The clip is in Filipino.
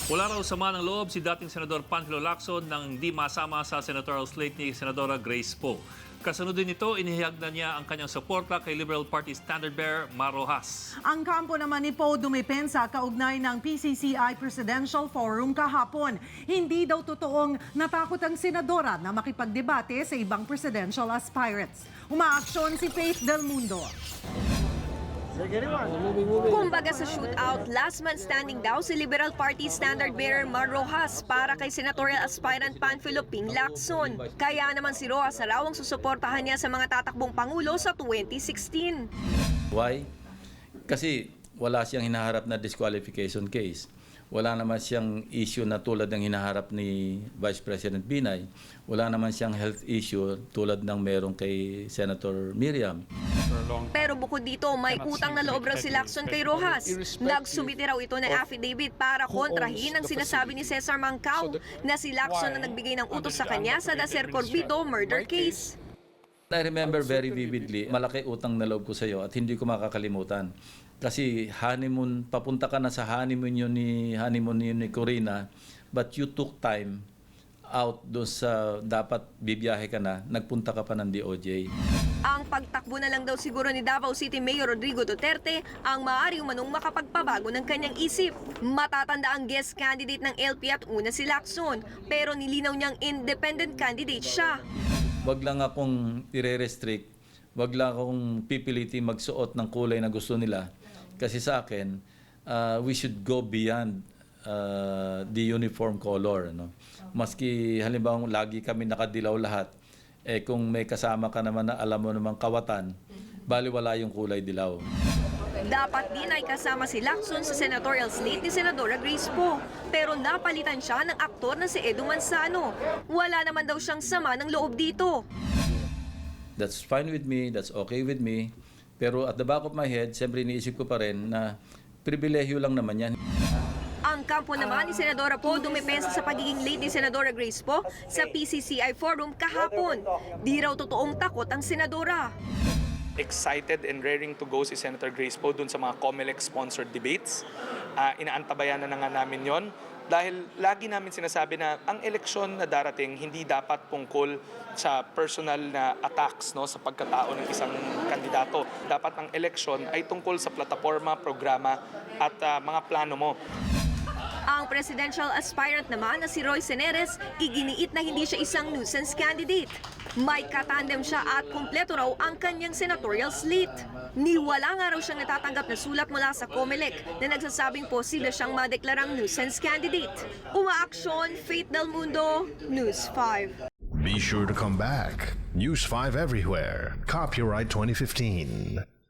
Wala raw sama ng loob si dating Senador Panfilo Lacson nang di masama sa senatorial slate ni Senadora Grace Poe. Kasunod din nito, inihayag na niya ang kanyang suporta kay Liberal Party standard-bearer Mar Rojas. Ang kampo naman ni Poe dumipensa kaugnay ng PCCI Presidential Forum kahapon. Hindi daw totoong natakot ang senadora na makipagdebate sa ibang presidential aspirants. Umaaksyon si Faith Del Mundo. Kumbaga sa shootout, last man standing daw si Liberal Party standard-bearer Mar Rojas para kay senatorial aspirant Panfilo Ping Lacson. Kaya naman si Rojas raw ang susuportahan niya sa mga tatakbong pangulo sa 2016. Why? Kasi wala siyang hinaharap na disqualification case. Wala naman siyang issue na tulad ng hinaharap ni Vice President Binay. Wala naman siyang health issue tulad ng meron kay Senator Miriam. Pero bukod dito, may utang na loob raw si Lacson kay Rojas. Nagsumiti raw ito ng affidavit para kontrahin ang sinasabi ni Cesar Mancao na si Lacson ang nagbigay ng utos sa kanya sa Dacer Corbido murder case. I remember very vividly, malaki utang na loob ko sa iyo at hindi ko makakalimutan. Kasi honeymoon, papunta ka na sa honeymoon yun ni Corina, but you took time out doon sa dapat bibiyahe ka na, nagpunta ka pa ng DOJ. Ang pagtakbo na lang daw siguro ni Davao City Mayor Rodrigo Duterte ang maaaring manong makapagpabago ng kanyang isip. Matatanda ang guest candidate ng LP at una si Lacson, pero nilinaw niyang independent candidate siya. Wag lang akong ire-restrict, wag lang akong pipiliti magsuot ng kulay na gusto nila. Kasi sa akin, we should go beyond the uniform color. No? Maski halimbawa lagi kami nakadilaw lahat, kung may kasama ka naman na alam mo namang kawatan, baliwala yung kulay dilaw. Dapat din ay kasama si Lacson sa senatorial slate ni Senadora Grace Poe. Pero napalitan siya ng aktor na si Edu Manzano. Wala naman daw siyang sama ng loob dito. That's fine with me, that's okay with me. Pero at the back of my head, siyempre iniisip ko pa rin na pribilehyo lang naman yan. Ang kampo naman ni Senadora Poe dumipensa sa pagiging late ni Senadora Grace Poe sa PCCI Forum kahapon. Di raw totoong takot ang senadora. Excited and raring to go si Senator Grace Poe dun sa mga COMELEC-sponsored debates. Inaantabayan na nga namin yon dahil lagi namin sinasabi na ang eleksyon na darating hindi dapat tungkol sa personal na attacks sa pagkatao ng isang kandidato. Dapat ang eleksyon ay tungkol sa plataforma, programa at mga plano mo. Ang presidential aspirant naman na si Roy Seneres, iginiit na hindi siya isang nuisance candidate. May katandem siya at kumpleto raw ang kanyang senatorial slate. Niwala nga raw siyang natatanggap na sulat mula sa COMELEC na nagsasabing posible siyang madeklarang nuisance candidate. Umaaksyon, Faith Del Mundo, News 5. Be sure to come back. News 5 everywhere. Copyright 2015.